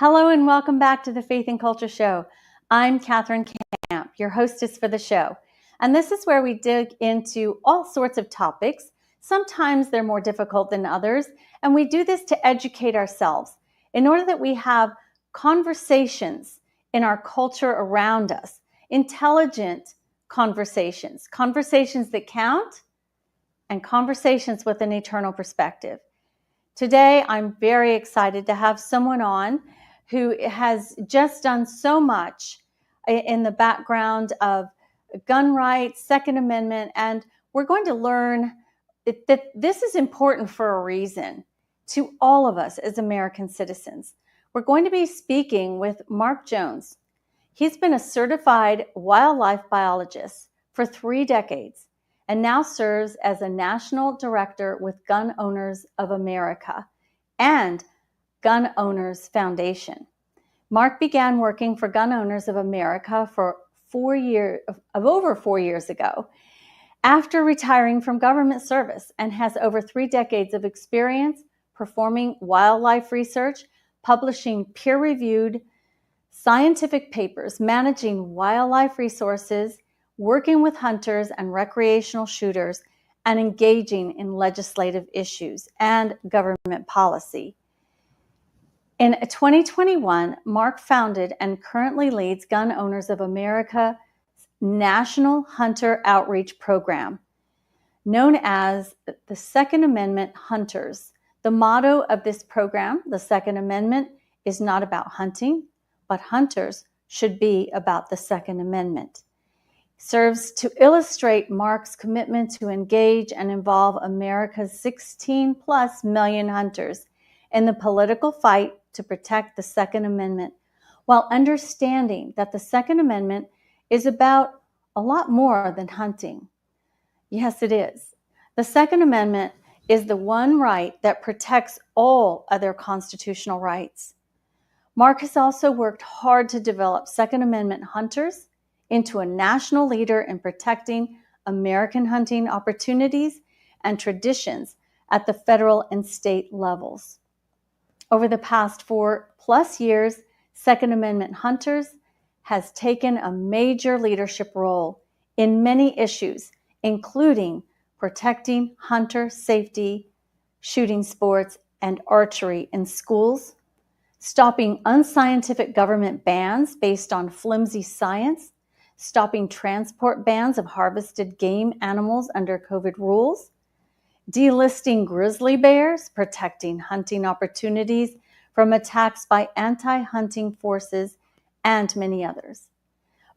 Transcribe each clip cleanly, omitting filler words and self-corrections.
Hello and welcome back to the Faith and Culture Show. I'm Catherine Camp, your hostess for the show. And this is where we dig into all sorts of topics. Sometimes they're more difficult than others. And we do this to educate ourselves in order that we have conversations in our culture around us, intelligent conversations, conversations that count, and conversations with an eternal perspective. Today, I'm very excited to have someone on who has just done so much in the background of gun rights, Second Amendment, and we're going to learn that this is important for a reason to all of us as American citizens. We're going to be speaking with Mark Jones. He's been a certified wildlife biologist for 3 decades and now serves as a national director with Gun Owners of America and Gun Owners Foundation. Mark began working for Gun Owners of America for over 4 years ago after retiring from government service and has over 3 decades of experience performing wildlife research, publishing peer-reviewed scientific papers, managing wildlife resources, working with hunters and recreational shooters, and engaging in legislative issues and government policy. In 2021, Mark founded and currently leads Gun Owners of America's National Hunter Outreach Program, known as the Second Amendment Hunters. The motto of this program, the Second Amendment, is not about hunting, but hunters should be about the Second Amendment. Serves to illustrate Mark's commitment to engage and involve America's 16 plus million hunters in the political fight to protect the Second Amendment, while understanding that the Second Amendment is about a lot more than hunting. Yes, it is. The Second Amendment is the one right that protects all other constitutional rights. Mark has also worked hard to develop Second Amendment hunters into a national leader in protecting American hunting opportunities and traditions at the federal and state levels. Over the past 4+ years, Second Amendment Hunters has taken a major leadership role in many issues, including protecting hunter safety, shooting sports, and archery in schools, stopping unscientific government bans based on flimsy science, stopping transport bans of harvested game animals under COVID rules, delisting grizzly bears, protecting hunting opportunities from attacks by anti-hunting forces, and many others.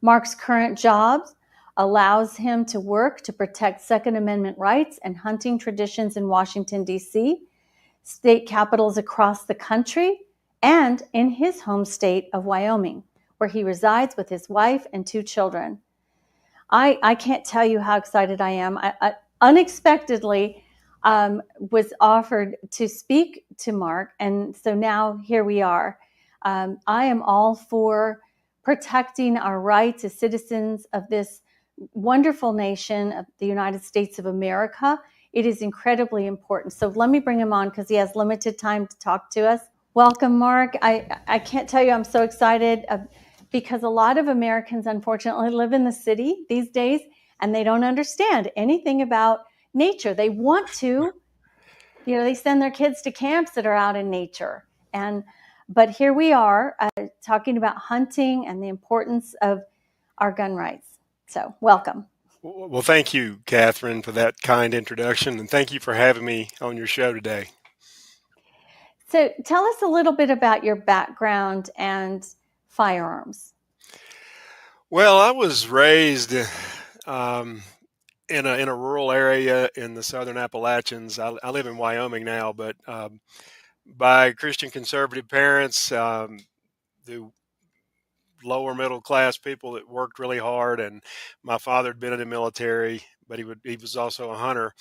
Mark's current job allows him to work to protect Second Amendment rights and hunting traditions in Washington, D.C., state capitals across the country, and in his home state of Wyoming, where he resides with his wife and 2 children. I can't tell you how excited I am. I unexpectedly was offered to speak to Mark, and so now here we are. I am all for protecting our rights as citizens of this wonderful nation of the United States of America. It is incredibly important. So let me bring him on because he has limited time to talk to us. Welcome, Mark. I can't tell you I'm so excited because a lot of Americans, unfortunately, live in the city these days, and they don't understand anything about nature. They want to, they send their kids to camps that are out in nature. But here we are talking about hunting and the importance of our gun rights. So welcome. Well, thank you, Catherine, for that kind introduction, and thank you for having me on your show today. So tell us a little bit about your background and firearms. Well, I was raised in a rural area in the southern Appalachians. I live in Wyoming now, but by Christian conservative parents, the lower middle class people that worked really hard. And my father had been in the military, but he was also a hunter.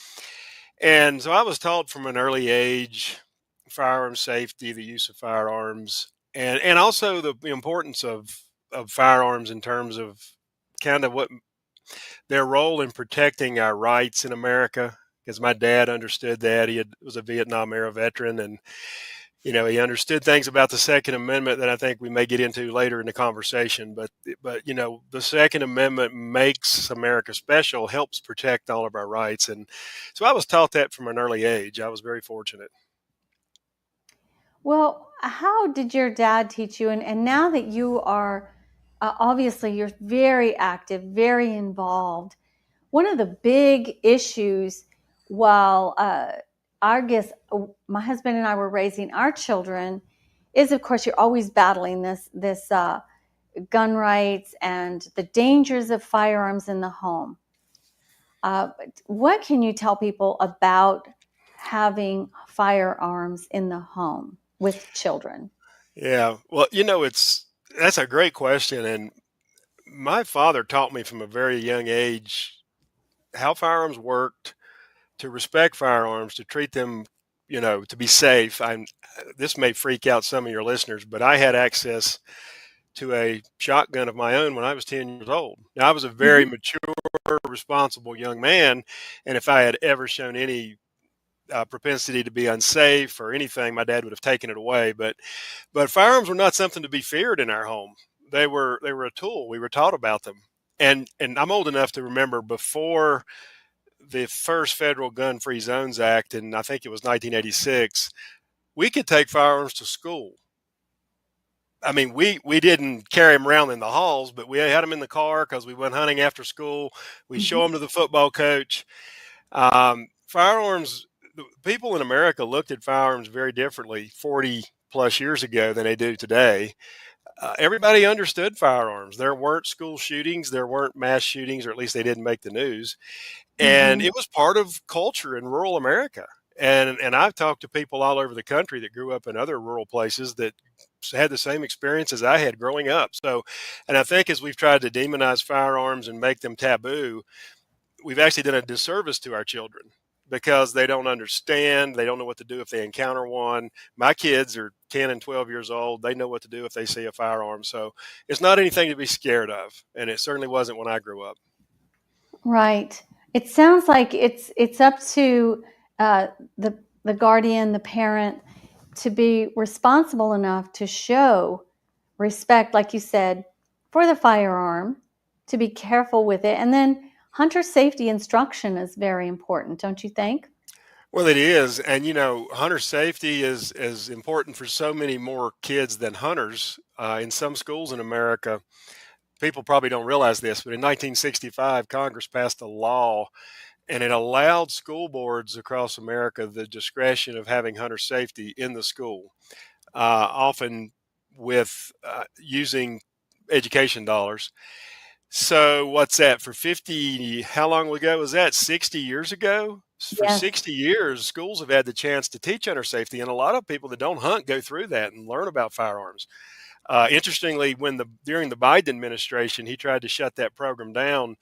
And so I was taught from an early age firearm safety, the use of firearms, and also the importance of firearms in terms of kind of what their role in protecting our rights in America. Because my dad understood that. Was a Vietnam era veteran, and He understood things about the Second Amendment that I think we may get into later in the conversation. But the Second Amendment makes America special, helps protect all of our rights, and so I was taught that from an early age. I was very fortunate. Well, how did your dad teach you? And now that you are obviously you're very active, very involved. One of the big issues while I guess my husband and I were raising our children is, of course, you're always battling this gun rights and the dangers of firearms in the home. What can you tell people about having firearms in the home with children? Yeah, well, that's a great question, and my father taught me from a very young age how firearms worked, to respect firearms, to treat them, to be safe. This may freak out some of your listeners, but I had access to a shotgun of my own when I was 10 years old. Now, I was a very Mm-hmm. mature, responsible young man, and if I had ever shown any propensity to be unsafe or anything, my dad would have taken it away. But firearms were not something to be feared in our home. They were a tool. We were taught about them, and I'm old enough to remember before the first federal Gun Free Zones Act, and I think it was 1986. We could take firearms to school. I mean, we didn't carry them around in the halls, but we had them in the car because we went hunting after school. We show Mm-hmm. them to the football coach. Firearms, people in America looked at firearms very differently 40 plus years ago than they do today. Everybody understood firearms. There weren't school shootings, there weren't mass shootings, or at least they didn't make the news. And Mm-hmm. it was part of culture in rural America. And I've talked to people all over the country that grew up in other rural places that had the same experience as I had growing up. So, and I think as we've tried to demonize firearms and make them taboo, we've actually done a disservice to our children because they don't understand. They don't know what to do if they encounter one. My kids are 10 and 12 years old. They know what to do if they see a firearm. So it's not anything to be scared of. And it certainly wasn't when I grew up. Right. It sounds like it's up to uh, the guardian, the parent, to be responsible enough to show respect, like you said, for the firearm, to be careful with it, and then hunter safety instruction is very important, don't you think? Well, it is. And, hunter safety is important for so many more kids than hunters. In some schools in America, people probably don't realize this, but in 1965, Congress passed a law and it allowed school boards across America the discretion of having hunter safety in the school, often with using education dollars. So what's that for 50? How long ago was that? 60 years ago? For Yes. 60 years, schools have had the chance to teach hunter safety, and a lot of people that don't hunt go through that and learn about firearms. Interestingly, during the Biden administration, he tried to shut that program down,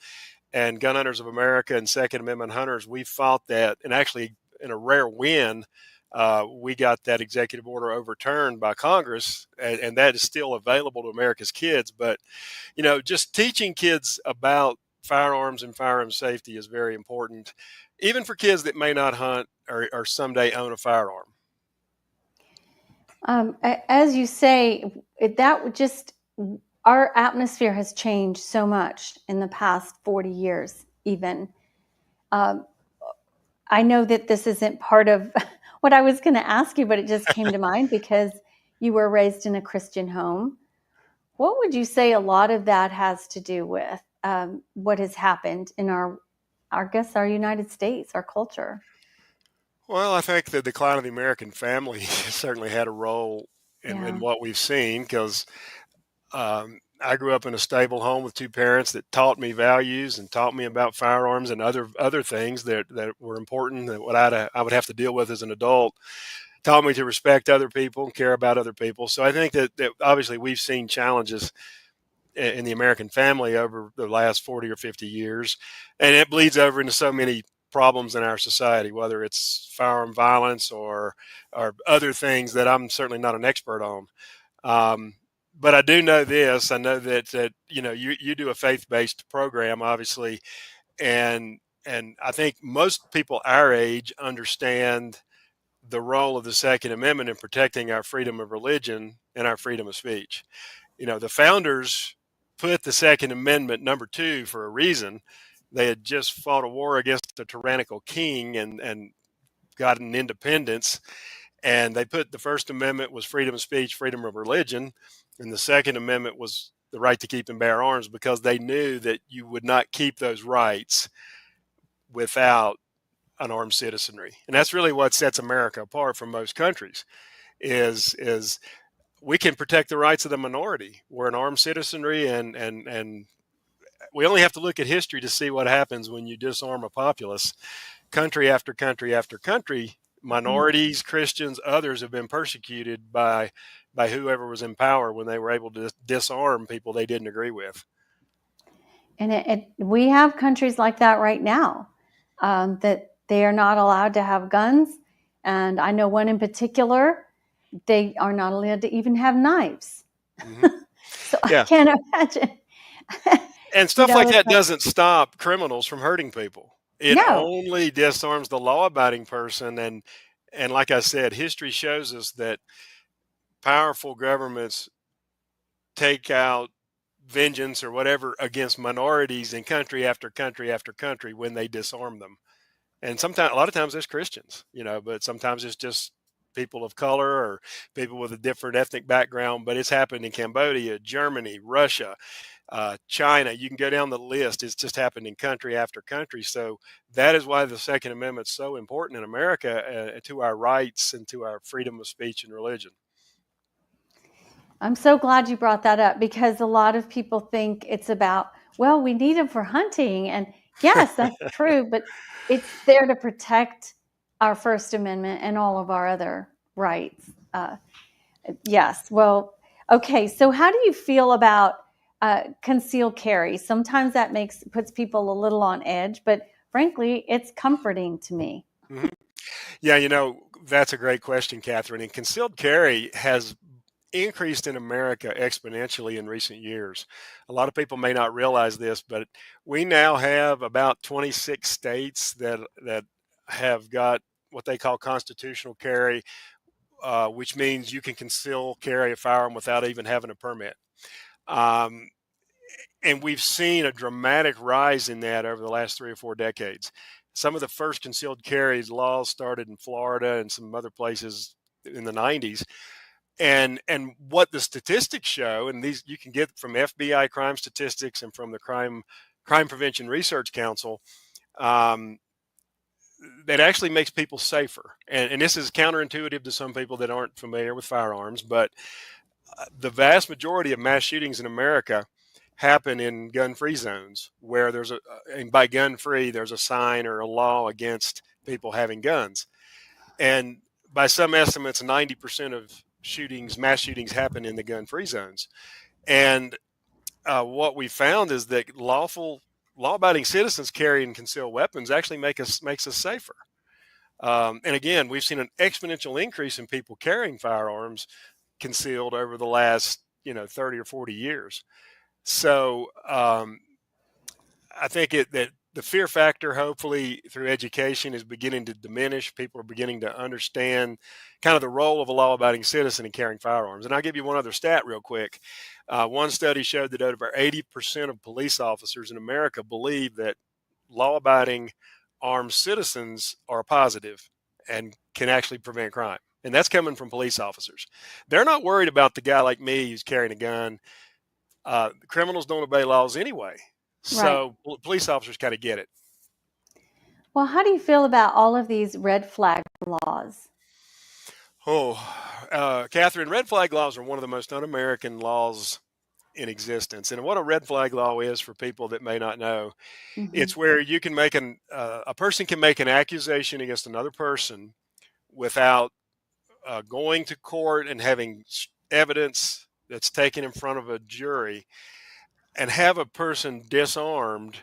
and Gun Hunters of America and Second Amendment hunters, we fought that, and actually, in a rare win, we got that executive order overturned by Congress, and that is still available to America's kids. But just teaching kids about firearms and firearm safety is very important, even for kids that may not hunt or someday own a firearm. As you say, that would just our atmosphere has changed so much in the past 40 years, even. Um, I know that this isn't part of what I was going to ask you, but it just came to mind because you were raised in a Christian home. What would you say a lot of that has to do with what has happened in our United States, our culture? Well, I think the decline of the American family certainly had a role in Yeah. what we've seen because I grew up in a stable home with two parents that taught me values and taught me about firearms and other things that were important that what I would have to deal with as an adult. Taught me to respect other people and care about other people. So I think that obviously we've seen challenges in the American family over the last 40 or 50 years, and it bleeds over into so many problems in our society, whether it's firearm violence or other things that I'm certainly not an expert on. Um, but I do know this. I know that you do a faith-based program, obviously, and I think most people our age understand the role of the Second Amendment in protecting our freedom of religion and our freedom of speech. The founders put the Second Amendment number 2 for a reason. They had just fought a war against a tyrannical king and gotten independence. And they put the First Amendment was freedom of speech, freedom of religion. And the Second Amendment was the right to keep and bear arms, because they knew that you would not keep those rights without an armed citizenry. And that's really what sets America apart from most countries is we can protect the rights of the minority. We're an armed citizenry, and we only have to look at history to see what happens when you disarm a populace. Country after country after country, minorities, Christians, others have been persecuted by whoever was in power when they were able to disarm people they didn't agree with. And we have countries like that right now, that they are not allowed to have guns. And I know one in particular, they are not allowed to even have knives. Mm-hmm. So yeah. I can't imagine. And stuff like that doesn't stop criminals from hurting people. It only disarms the law-abiding person. And like I said, history shows us that powerful governments take out vengeance or whatever against minorities in country after country after country when they disarm them. And sometimes, a lot of times, it's Christians, but sometimes it's just people of color or people with a different ethnic background. But it's happened in Cambodia, Germany, Russia, China. You can go down the list. It's just happened in country after country. So that is why the Second Amendment is so important in America, to our rights and to our freedom of speech and religion. I'm so glad you brought that up, because a lot of people think it's about, well, we need them for hunting. And yes, that's true, but it's there to protect our First Amendment and all of our other rights. Yes. Well, okay. So how do you feel about concealed carry? Sometimes that puts people a little on edge, but frankly, it's comforting to me. Mm-hmm. Yeah, that's a great question, Catherine. And concealed carry has increased in America exponentially in recent years. A lot of people may not realize this, but we now have about 26 states that have got what they call constitutional carry, which means you can conceal carry a firearm without even having a permit. And we've seen a dramatic rise in that over the last 3 or 4 decades. Some of the first concealed carry laws started in Florida and some other places in the 90s. And what the statistics show, and these you can get from FBI crime statistics and from the Crime Prevention Research Council, that actually makes people safer. And this is counterintuitive to some people that aren't familiar with firearms, but the vast majority of mass shootings in America happen in gun-free zones, where and by gun-free, there's a sign or a law against people having guns. And by some estimates, 90% of mass shootings happen in the gun-free zones. And what we found is that law-abiding citizens carrying concealed weapons actually makes us safer. And again, we've seen an exponential increase in people carrying firearms concealed over the last 30 or 40 years. So I think that the fear factor, hopefully through education, is beginning to diminish. People are beginning to understand kind of the role of a law-abiding citizen in carrying firearms. And I'll give you one other stat real quick. One study showed that over 80% of police officers in America believe that law-abiding armed citizens are positive and can actually prevent crime. And that's coming from police officers. They're not worried about the guy like me who's carrying a gun. Criminals don't obey laws anyway. So right. Police officers kind of get it. Well, how do you feel about all of these red flag laws? Catherine, red flag laws are one of the most un-American laws in existence. And what a red flag law is, for people that may not know, it's where you can make a person can make an accusation against another person without going to court and having evidence that's taken in front of a jury, and have a person disarmed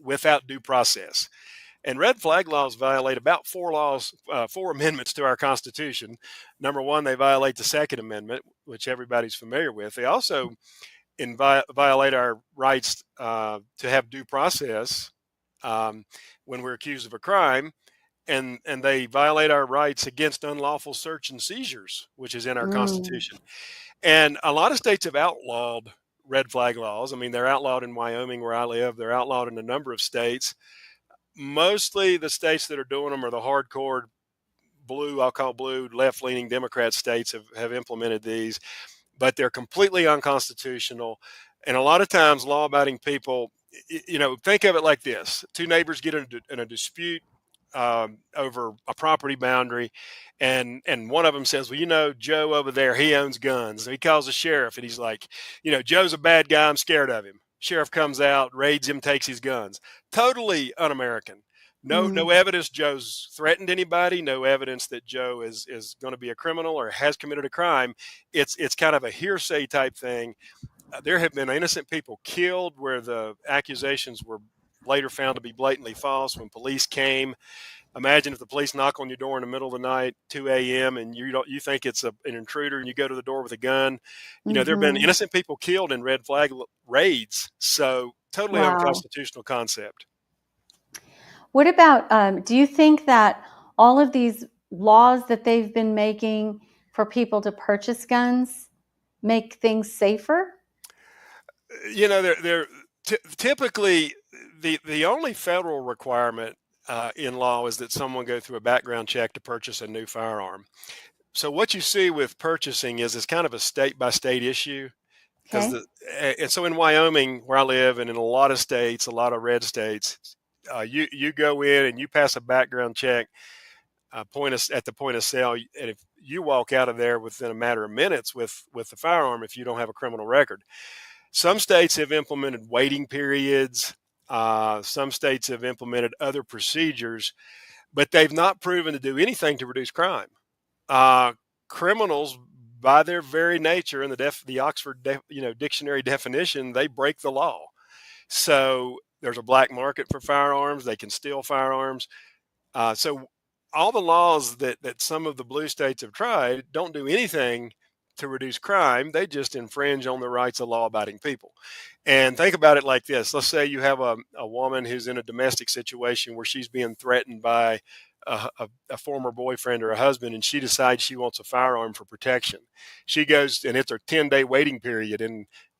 without due process. And red flag laws violate about 4 amendments to our Constitution. Number one, they violate the Second Amendment, which everybody's familiar with. They also violate our rights to have due process when we're accused of a crime. and they violate our rights against unlawful search and seizures, which is in our Mm. Constitution. And a lot of states have outlawed red flag laws. I mean, they're outlawed in Wyoming, where I live. They're outlawed in a number of states. Mostly the states that are doing them are the hardcore blue, I'll call blue, left-leaning Democrat states have implemented these, but they're completely unconstitutional. And a lot of times law-abiding people, think of it like this. Two neighbors get in a dispute over a property boundary, and one of them says, well, Joe over there, he owns guns. So he calls the sheriff, and he's like, Joe's a bad guy, I'm scared of him. Sheriff comes out, raids him, takes his guns. Totally un-American. No evidence Joe's threatened anybody. No evidence that Joe is going to be a criminal or has committed a crime. It's kind of a hearsay type thing. There have been innocent people killed where the accusations were later found to be blatantly false when police came. Imagine if the police knock on your door in the middle of the night, 2 a.m., and you think it's an intruder, and you go to the door with a gun. There have been innocent people killed in red flag raids. So totally unconstitutional concept. What about, do you think that all of these laws that they've been making for people to purchase guns make things safer? They're typically the only federal requirement in law is that someone go through a background check to purchase a new firearm. So what you see with purchasing is it's kind of a state by state issue. Because and so in Wyoming, where I live, and in a lot of states, a lot of red states, you go in and you pass a background check at the point of sale, and if you walk out of there within a matter of minutes with the firearm, if you don't have a criminal record. Some states have implemented waiting periods. Some states have implemented other procedures, but they've not proven to do anything to reduce crime. Criminals, by their very nature, in the Oxford dictionary definition, they break the law. So there's a black market for firearms. They can steal firearms. So all the laws that some of the blue states have tried don't do anything to reduce crime. They just infringe on the rights of law-abiding people. And think about it like this. Let's say you have a woman who's in a domestic situation where she's being threatened by a former boyfriend or a husband, and she decides she wants a firearm for protection. She goes, and it's a 10-day waiting period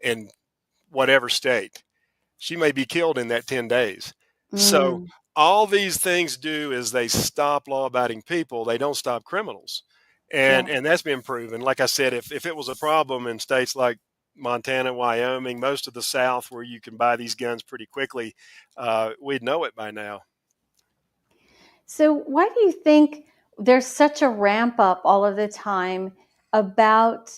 in whatever state. She may be killed in that 10 days. So all these things do is they stop law-abiding people. They don't stop criminals. And that's been proven. Like I said, if it was a problem in states like Montana, Wyoming, most of the South, where you can buy these guns pretty quickly, we'd know it by now. So why do you think there's such a ramp up all of the time about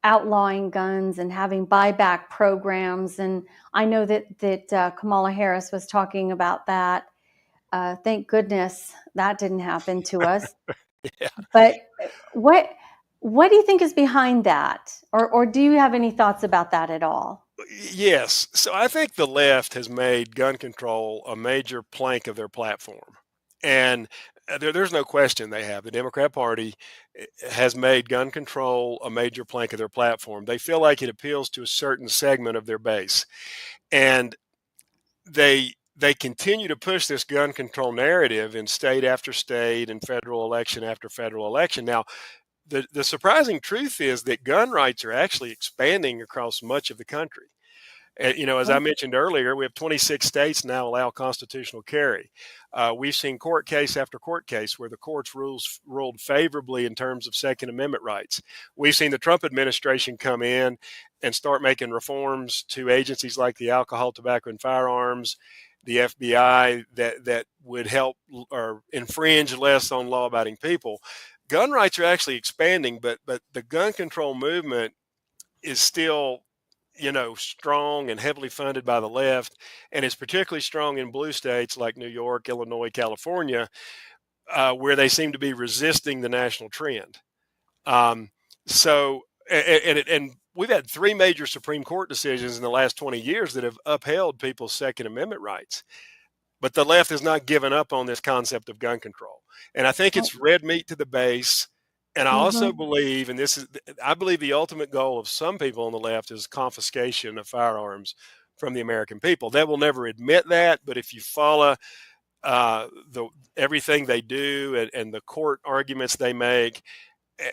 outlawing guns and having buyback programs? And I know that Kamala Harris was talking about that. Thank goodness that didn't happen to us. Yeah. But what do you think is behind that? Or do you have any thoughts about that at all? Yes. So I think the left has made gun control a major plank of their platform. And there's no question they have. The Democrat Party has made gun control a major plank of their platform. They feel like it appeals to a certain segment of their base. And they continue to push this gun control narrative in state after state and federal election after federal election. Now, the surprising truth is that gun rights are actually expanding across much of the country. As I mentioned earlier, we have 26 states now allow constitutional carry. We've seen court case after court case where the courts ruled favorably in terms of Second Amendment rights. We've seen the Trump administration come in and start making reforms to agencies like the Alcohol, Tobacco, and Firearms, the FBI, that would help or infringe less on law-abiding people. Gun rights are actually expanding, but the gun control movement is still strong and heavily funded by the left, and it's particularly strong in blue states like New York, Illinois, California, where they seem to be resisting the national trend. And we've had 3 major Supreme Court decisions in the last 20 years that have upheld people's Second Amendment rights. But the left has not given up on this concept of gun control. And I think it's red meat to the base. And I also believe, I believe the ultimate goal of some people on the left is confiscation of firearms from the American people. They will never admit that, but if you follow the everything they do and the court arguments they make,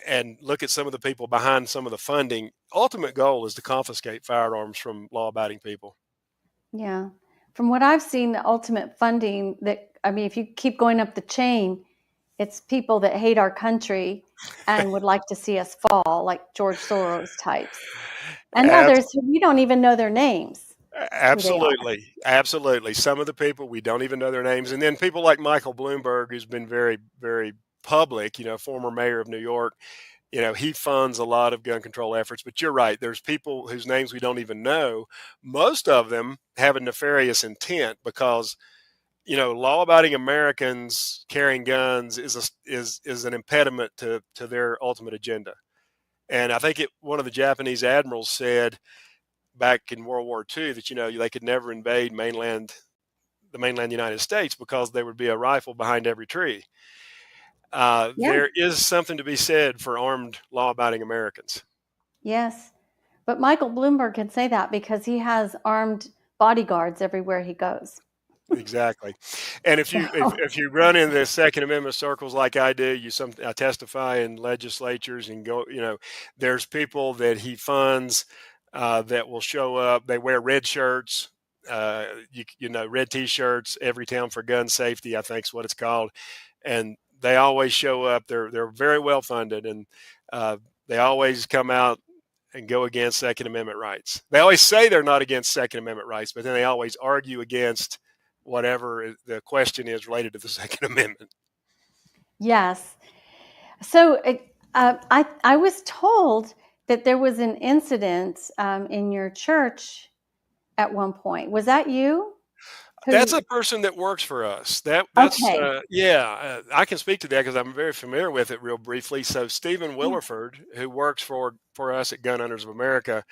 and look at some of the people behind some of the funding, ultimate goal is to confiscate firearms from law-abiding people. Yeah. From what I've seen, the ultimate funding if you keep going up the chain, it's people that hate our country and would like to see us fall, like George Soros types, and others who we don't even know their names, who they are. Absolutely. Some of the people we don't even know their names, and then people like Michael Bloomberg, who's been very, very public. Former mayor of New York. He funds a lot of gun control efforts. But you're right. There's people whose names we don't even know. Most of them have a nefarious intent because law-abiding Americans carrying guns is an impediment to their ultimate agenda. And I think one of the Japanese admirals said back in World War II that they could never invade the mainland United States because there would be a rifle behind every tree. Yeah. There is something to be said for armed law-abiding Americans. Yes, but Michael Bloomberg can say that because he has armed bodyguards everywhere he goes. Exactly. And if you run in the Second Amendment circles like I do, I testify in legislatures and go, there's people that he funds that will show up. They wear red shirts, red T-shirts, Every Town for Gun Safety, I think is what it's called. And they always show up. They're very well funded, and they always come out and go against Second Amendment rights. They always say they're not against Second Amendment rights, but then they always argue against whatever the question is related to the Second Amendment. Yes. So I was told that there was an incident in your church at one point. Was that you? That's a person that works for us. That's okay. I can speak to that because I'm very familiar with it real briefly. So Stephen Willerford, who works for us at Gun Owners of America,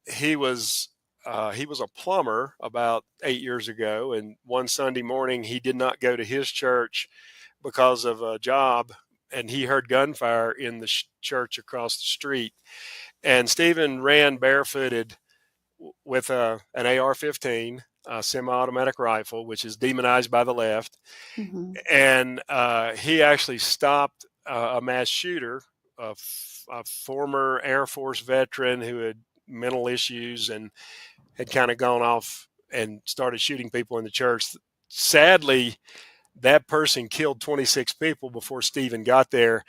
he was a plumber about 8 years ago, and one Sunday morning he did not go to his church because of a job, and he heard gunfire in the church across the street. And Stephen ran barefooted with an AR-15, semi-automatic rifle, which is demonized by the left. Mm-hmm. And he actually stopped a mass shooter, a former Air Force veteran who had mental issues and had kind of gone off and started shooting people in the church. Sadly, that person killed 26 people before Stephen got there.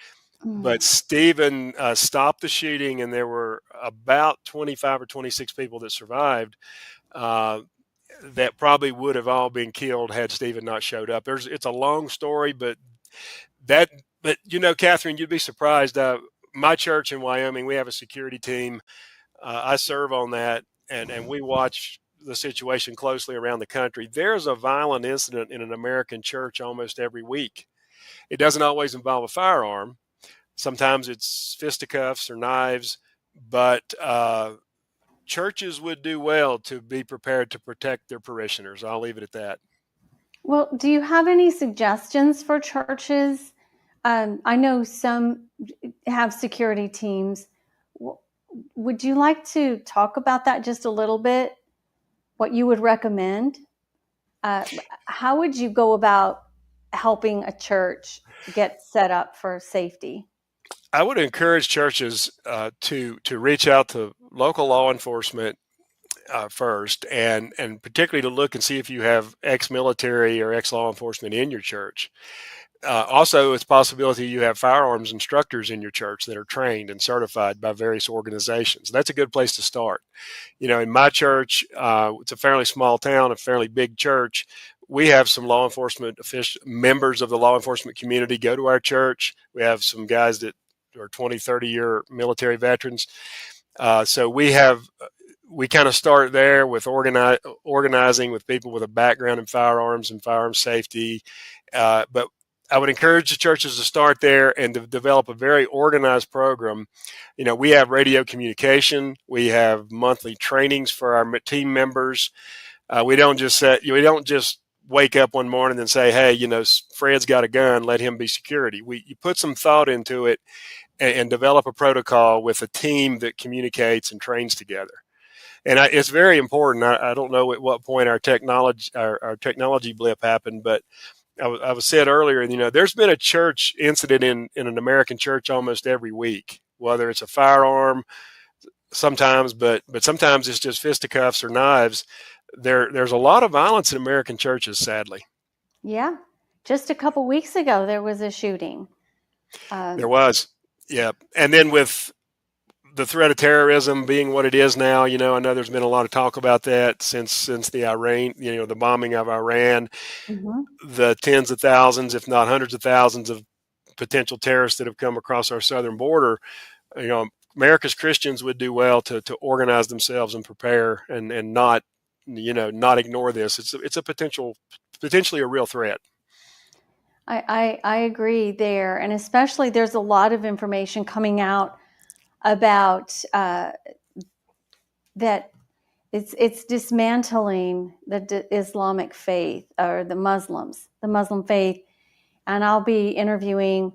But Stephen stopped the shooting, and there were about 25 or 26 people that survived that probably would have all been killed had Stephen not showed up. It's a long story, but Catherine, you'd be surprised. My church in Wyoming, we have a security team. I serve on that, and we watch the situation closely around the country. There's a violent incident in an American church almost every week. It doesn't always involve a firearm. Sometimes it's fisticuffs or knives, but churches would do well to be prepared to protect their parishioners. I'll leave it at that. Well, do you have any suggestions for churches? I know some have security teams. Would you like to talk about that just a little bit? What you would recommend? How would you go about helping a church get set up for safety? I would encourage churches to reach out to local law enforcement first, and particularly to look and see if you have ex-military or ex-law enforcement in your church. Also, it's a possibility you have firearms instructors in your church that are trained and certified by various organizations. That's a good place to start. In my church, it's a fairly small town, a fairly big church. We have some law enforcement members of the law enforcement community go to our church. We have some guys that are 20, 30-year military veterans. So we kind of start there with organizing with people with a background in firearms and firearms safety. But I would encourage the churches to start there and to develop a very organized program. We have radio communication. We have monthly trainings for our team members. We don't just wake up one morning and say, hey, Fred's got a gun, let him be security. You put some thought into it, and, develop a protocol with a team that communicates and trains together. And it's very important. I don't know at what point our technology blip happened, but I was said earlier, there's been a church incident in an American church almost every week, whether it's a firearm sometimes, but sometimes it's just fisticuffs or knives. There's a lot of violence in American churches, sadly. Yeah. Just a couple weeks ago, there was a shooting. There was. Yeah. And then with the threat of terrorism being what it is now, I know there's been a lot of talk about that since the Iran, the bombing of Iran, the tens of thousands, if not hundreds of thousands of potential terrorists that have come across our southern border. America's Christians would do well to organize themselves and prepare and not, not ignore this. It's a potentially a real threat. I agree there. And especially there's a lot of information coming out about that it's dismantling the Islamic faith or the Muslim faith. And I'll be interviewing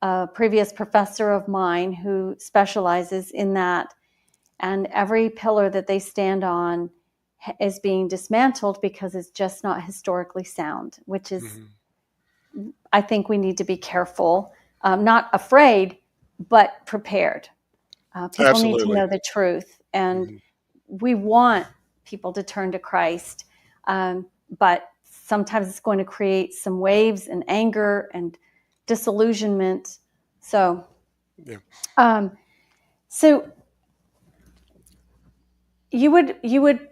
a previous professor of mine who specializes in that. And every pillar that they stand on is being dismantled because it's just not historically sound, which is, I think we need to be careful, not afraid, but prepared. People Absolutely. need to know the truth. And we want people to turn to Christ. But sometimes it's going to create some waves and anger and disillusionment. So, so you would,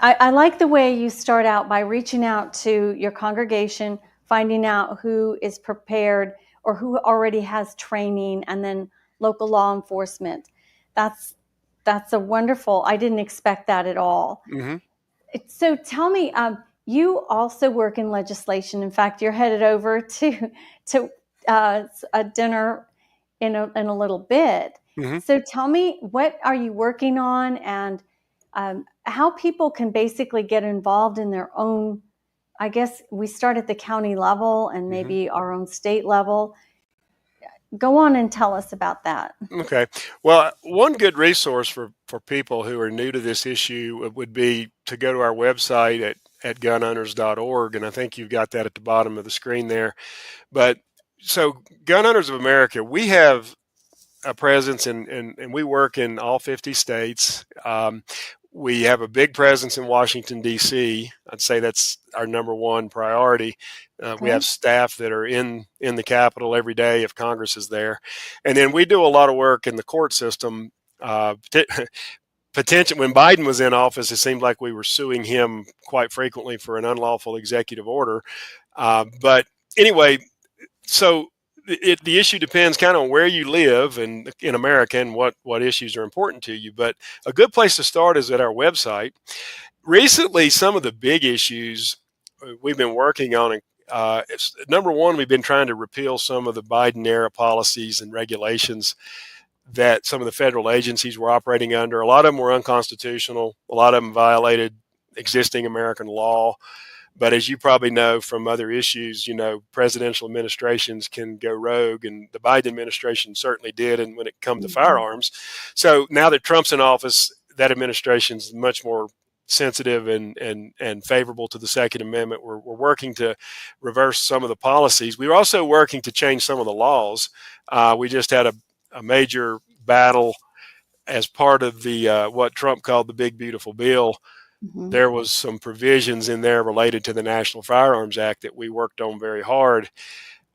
I like the way you start out by reaching out to your congregation, finding out who is prepared or who already has training, and then local law enforcement. That's a wonderful, I didn't expect that at all. So tell me, you also work in legislation. In fact, you're headed over to a dinner in a little bit. So tell me, what are you working on, and how people can basically get involved in their own, I guess we start at the county level and maybe our own state level. Go on and tell us about that. Okay. Well, one good resource for people who are new to this issue would be to go to our website at gunowners.org. And I think you've got that at the bottom of the screen there. But so Gun Owners of America, we have a presence and we work in all 50 states. We have a big presence in Washington, D.C. I'd say that's our number one priority. We have staff that are in the Capitol every day if Congress is there. And then we do a lot of work in the court system. Potential when Biden was in office, it seemed like we were suing him quite frequently for an unlawful executive order. But anyway, so the issue depends kind of on where you live and in America and what issues are important to you. But a good place to start is at our website. Recently, some of the big issues we've been working on, number one, we've been trying to repeal some of the Biden era policies and regulations that some of the federal agencies were operating under. A lot of them were unconstitutional. A lot of them violated existing American law. But as you probably know from other issues, presidential administrations can go rogue, and the Biden administration certainly did. And when it comes to firearms, so now that Trump's in office, that administration is much more sensitive and favorable to the Second Amendment. We're working to reverse some of the policies. We're also working to change some of the laws. We just had a major battle as part of the what Trump called the Big Beautiful Bill. There was some provisions in there related to the National Firearms Act that we worked on very hard,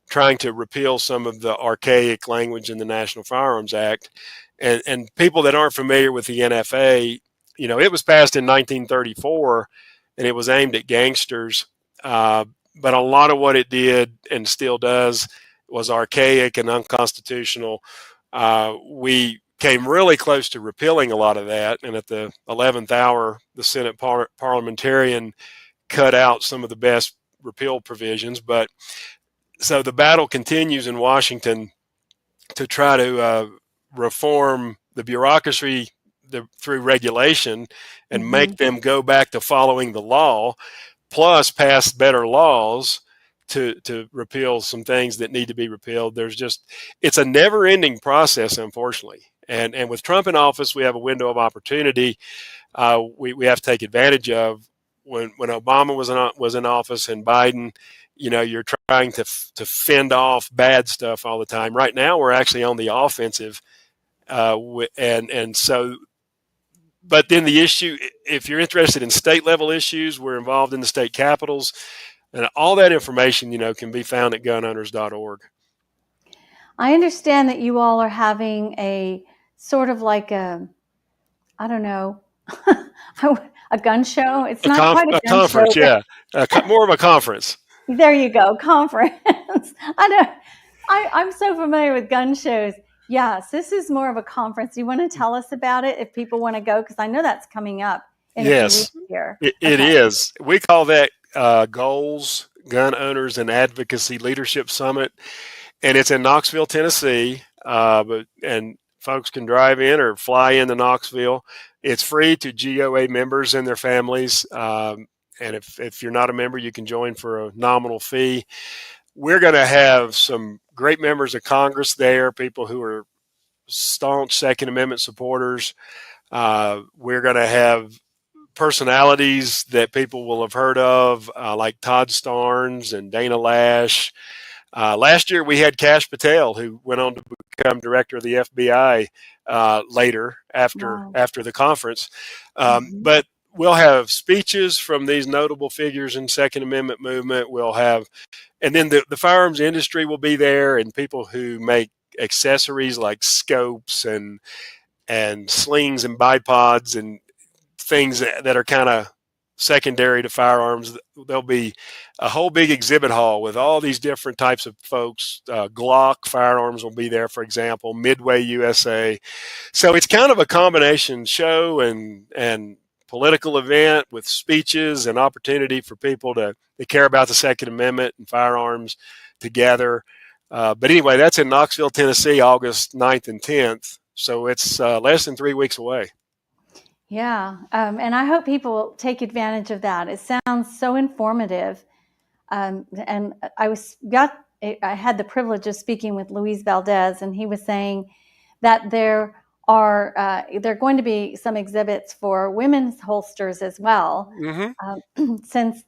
trying to repeal some of the archaic language in the National Firearms Act. And people that aren't familiar with the NFA, it was passed in 1934 and it was aimed at gangsters. But a lot of what it did and still does was archaic and unconstitutional. We came really close to repealing a lot of that. And at the 11th hour, the Senate parliamentarian cut out some of the best repeal provisions. But so the battle continues in Washington to try to reform the bureaucracy through regulation and make them go back to following the law, plus pass better laws to repeal some things that need to be repealed. It's a never ending process, unfortunately. And with Trump in office, we have a window of opportunity. we have to take advantage of. When Obama was in office and Biden, you're trying to fend off bad stuff all the time. Right now, we're actually on the offensive, and so. But then the issue, if you're interested in state level issues, we're involved in the state capitals, and all that information, can be found at gunowners.org. I understand that you all are having a sort of like I don't know, a gun show. It's not quite a gun conference, show. Yeah, more of a conference. There you go, conference. I'm so familiar with gun shows. Yes, this is more of a conference. You want to tell us about it if people want to go? Because I know that's coming up in a few weeks here. It is. We call that Goals, Gun Owners and Advocacy Leadership Summit, and it's in Knoxville, Tennessee. And folks can drive in or fly into Knoxville. It's free to GOA members and their families. And if you're not a member, you can join for a nominal fee. We're going to have some great members of Congress there, people who are staunch Second Amendment supporters. We're going to have personalities that people will have heard of, like Todd Starnes and Dana Lash. Last year, we had Kash Patel, who went on to become director of the FBI later after the conference. But we'll have speeches from these notable figures in Second Amendment movement. We'll have, and then the firearms industry will be there, and people who make accessories like scopes and slings and bipods and things that are kind of secondary to firearms. There'll be a whole big exhibit hall with all these different types of folks. Glock Firearms will be there, for example, Midway USA. So it's kind of a combination show and political event with speeches and opportunity for people to care about the Second Amendment and firearms together. But anyway, that's in Knoxville, Tennessee, August 9th and 10th. So it's less than 3 weeks away. Yeah, and I hope people take advantage of that. It sounds so informative. And I had the privilege of speaking with Luis Valdez, and he was saying that there are going to be some exhibits for women's holsters as well, since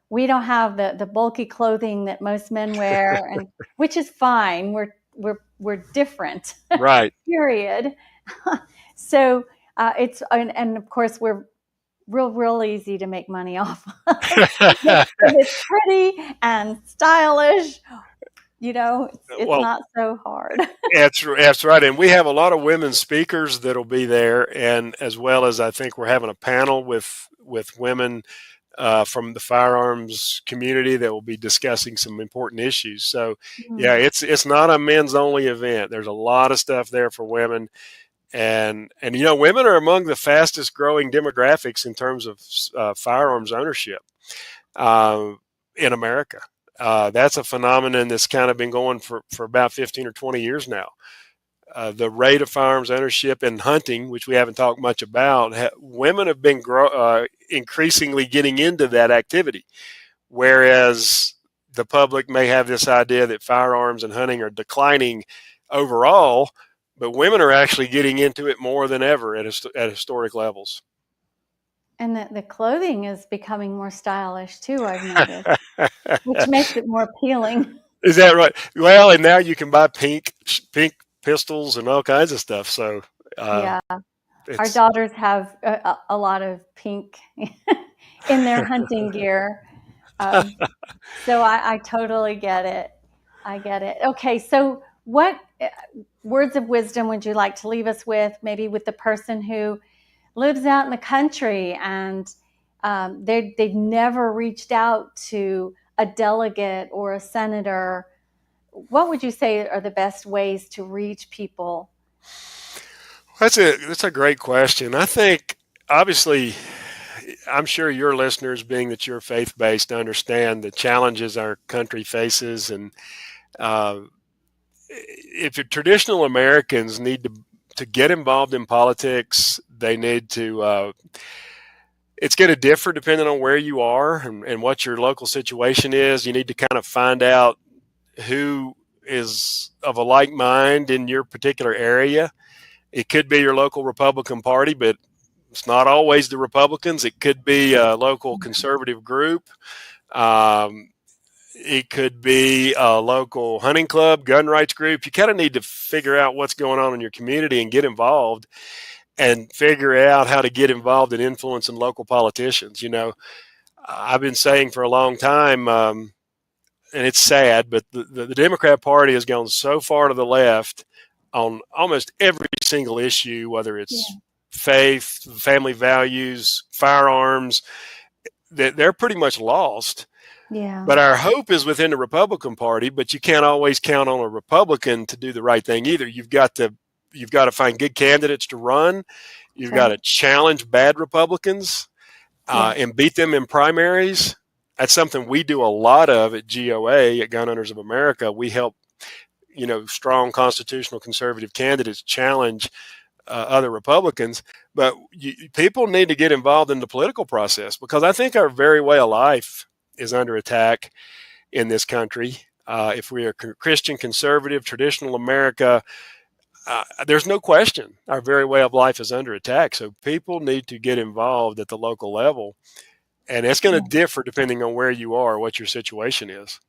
we don't have the bulky clothing that most men wear, and which is fine. We're different, right? Period. So. And of course we're real easy to make money off of. It's pretty and stylish, it's not so hard. That's right. And we have a lot of women speakers that'll be there, and as well as I think we're having a panel with women from the firearms community that will be discussing some important issues. So yeah, it's not a men's only event. There's a lot of stuff there for women. And women are among the fastest growing demographics in terms of firearms ownership in America. That's a phenomenon that's kind of been going for about 15 or 20 years now. The rate of firearms ownership in hunting, which we haven't talked much about, women have been increasingly getting into that activity, whereas the public may have this idea that firearms and hunting are declining overall. But women are actually getting into it more than ever at historic levels. And the clothing is becoming more stylish too, I've noticed, which makes it more appealing. Is that right? Well, and now you can buy pink pistols and all kinds of stuff. So yeah, our daughters have a lot of pink in their hunting gear. So I totally get it. I get it. Okay, so what words of wisdom would you like to leave us with, maybe with the person who lives out in the country and they've never reached out to a delegate or a senator? What would you say are the best ways to reach people? That's a great question. I think, obviously, I'm sure your listeners, being that you're faith-based, understand the challenges our country faces, and if traditional Americans need to get involved in politics, they need to. It's going to differ depending on where you are and what your local situation is. You need to kind of find out who is of a like mind in your particular area. It could be your local Republican Party, but It's not always the Republicans. It could be a local conservative group. It could be a local hunting club, gun rights group. You kind of need to figure out what's going on in your community and get involved and figure out how to get involved in influencing local politicians. I've been saying for a long time, and it's sad, but the Democrat Party has gone so far to the left on almost every single issue, whether it's faith, family values, firearms, that they're pretty much lost. Yeah. But our hope is within the Republican Party, but you can't always count on a Republican to do the right thing either. You've got to find good candidates to run. You've got to challenge bad Republicans and beat them in primaries. That's something we do a lot of at GOA, at Gun Owners of America. We help, strong constitutional conservative candidates challenge other Republicans. But people need to get involved in the political process, because I think our very way of life is under attack in this country. If we are Christian, conservative, traditional America, there's no question our very way of life is under attack. So people need to get involved at the local level. And it's going to differ depending on where you are, what your situation is.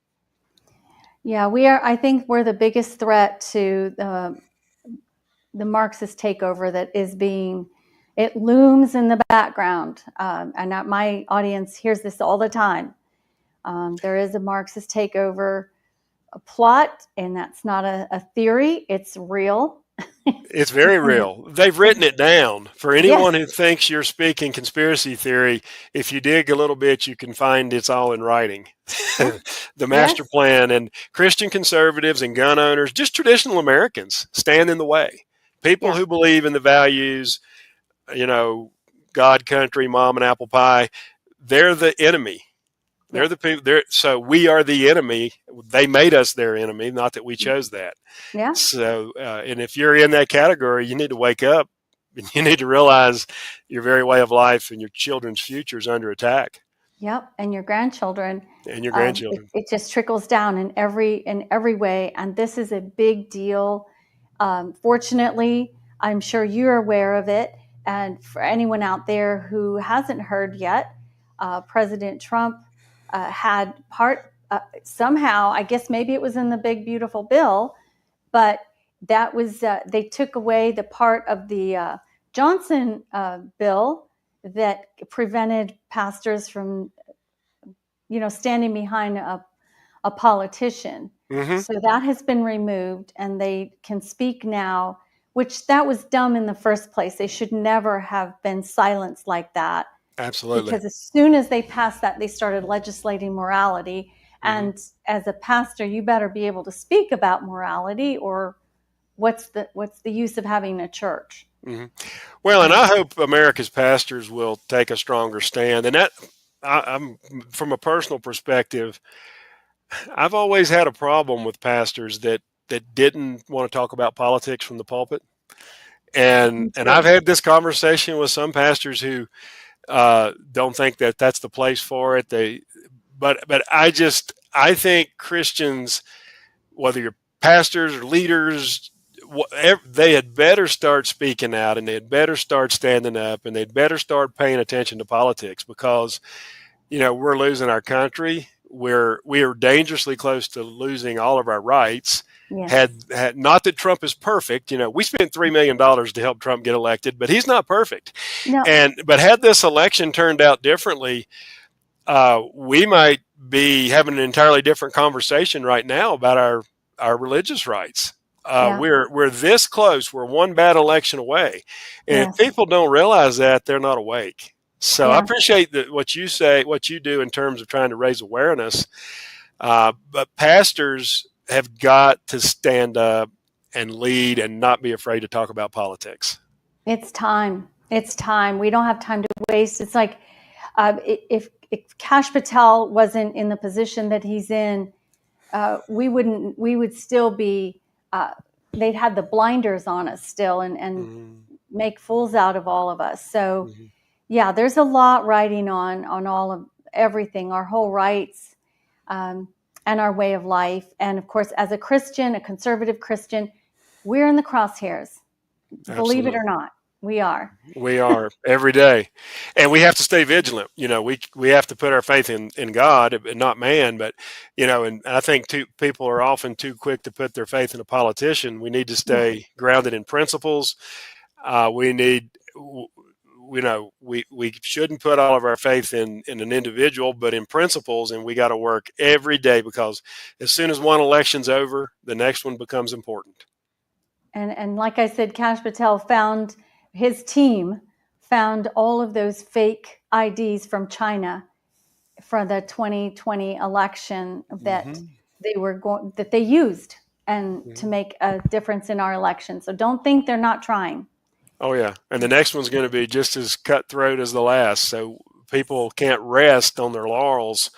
Yeah, I think we're the biggest threat to the Marxist takeover that is it looms in the background. And my audience hears this all the time. There is a Marxist takeover plot, and that's not a theory. It's real. It's very real. They've written it down. For anyone who thinks you're speaking conspiracy theory, if you dig a little bit, you can find it's all in writing. The master plan, and Christian conservatives and gun owners, just traditional Americans, stand in the way. People who believe in the values, God, country, mom, and apple pie, they're the enemy. They're the people. So we are the enemy. They made us their enemy, not that we chose that. Yeah. So, and if you're in that category, you need to wake up, and you need to realize your very way of life and your children's future is under attack. Yep, and your grandchildren. And your grandchildren. It just trickles down in every way, and this is a big deal. Fortunately, I'm sure you're aware of it, and for anyone out there who hasn't heard yet, President Trump had somehow, I guess maybe it was in the big beautiful bill, but that was they took away the part of the Johnson bill that prevented pastors from standing behind a politician. Mm-hmm. So that has been removed, and they can speak now, which that was dumb in the first place. They should never have been silenced like that. Absolutely. Because as soon as they passed that, they started legislating morality. Mm-hmm. And as a pastor, you better be able to speak about morality, or what's the use of having a church? Mm-hmm. Well, and I hope America's pastors will take a stronger stand. And that, I'm from a personal perspective, I've always had a problem with pastors that didn't want to talk about politics from the pulpit. And I've had this conversation with some pastors who don't think that that's the place for it. But I think Christians, whether you're pastors or leaders, they had better start speaking out, and they had better start standing up, and they'd better start paying attention to politics, because, we're losing our country. We are dangerously close to losing all of our rights. Yes. Had not that Trump is perfect, we spent $3 million to help Trump get elected, but he's not perfect. No. But had this election turned out differently, we might be having an entirely different conversation right now about our religious rights. We're this close. We're one bad election away, and if people don't realize that, they're not awake. So I appreciate what you say, what you do in terms of trying to raise awareness. But pastors have got to stand up and lead, and not be afraid to talk about politics. It's time. We don't have time to waste. It's like if Kash Patel wasn't in the position that he's in, we would still be, they'd have the blinders on us still, and make fools out of all of us. So there's a lot riding on all of everything, our whole rights, and our way of life. And of course, as a Christian, a conservative Christian, we're in the crosshairs, believe it or not. We are. We are every day, and we have to stay vigilant. We have to put our faith in God and not man. But and I think people are often too quick to put their faith in a politician. We need to Yeah. stay grounded in principles. We need, we shouldn't put all of our faith in an individual, but in principles, and we got to work every day, because as soon as one election's over, the next one becomes important. And like I said, Kash Patel his team found all of those fake IDs from China for the 2020 election that they used and to make a difference in our election. So don't think they're not trying. Oh yeah, and the next one's going to be just as cutthroat as the last. So people can't rest on their laurels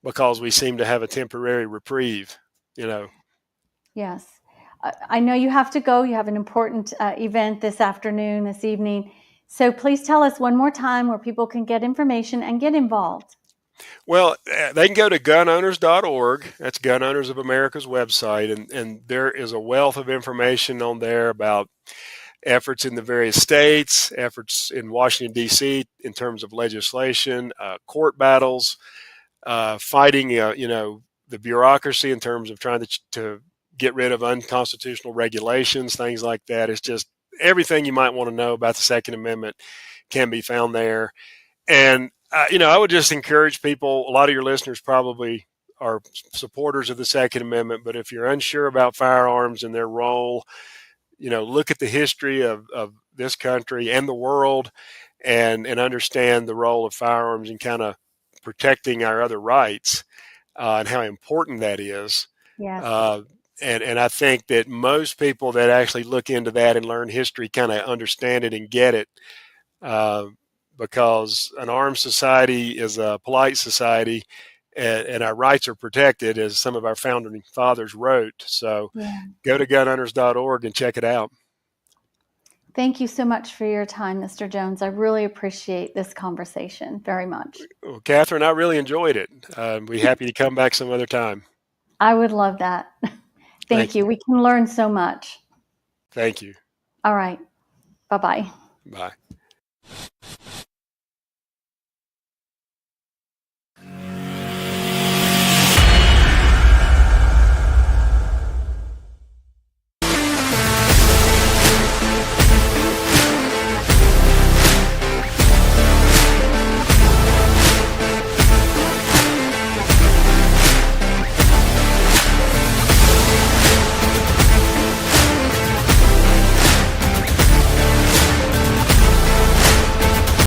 because we seem to have a temporary reprieve. Yes. I know you have to go. You have an important event this evening. So please tell us one more time where people can get information and get involved. Well, they can go to gunowners.org. That's Gun Owners of America's website, and there is a wealth of information on there about efforts in the various states, efforts in Washington, D.C. in terms of legislation, court battles, fighting, the bureaucracy in terms of trying to get rid of unconstitutional regulations, things like that. It's just everything you might want to know about the Second Amendment can be found there. And, I would just encourage people. A lot of your listeners probably are supporters of the Second Amendment, but if you're unsure about firearms and their role, look at the history of this country and the world, and understand the role of firearms in kind of protecting our other rights, and how important that is. Yes. And I think that most people that actually look into that and learn history kind of understand it and get it, because an armed society is a polite society, and our rights are protected, as some of our founding fathers wrote. So go to gunowners.org and check it out. Thank you so much for your time, Mr. Jones. I really appreciate this conversation very much. Well, Catherine, I really enjoyed it. I'd be happy to come back some other time. I would love that. Thank you. We can learn so much. Thank you. All right. Bye-bye. Bye.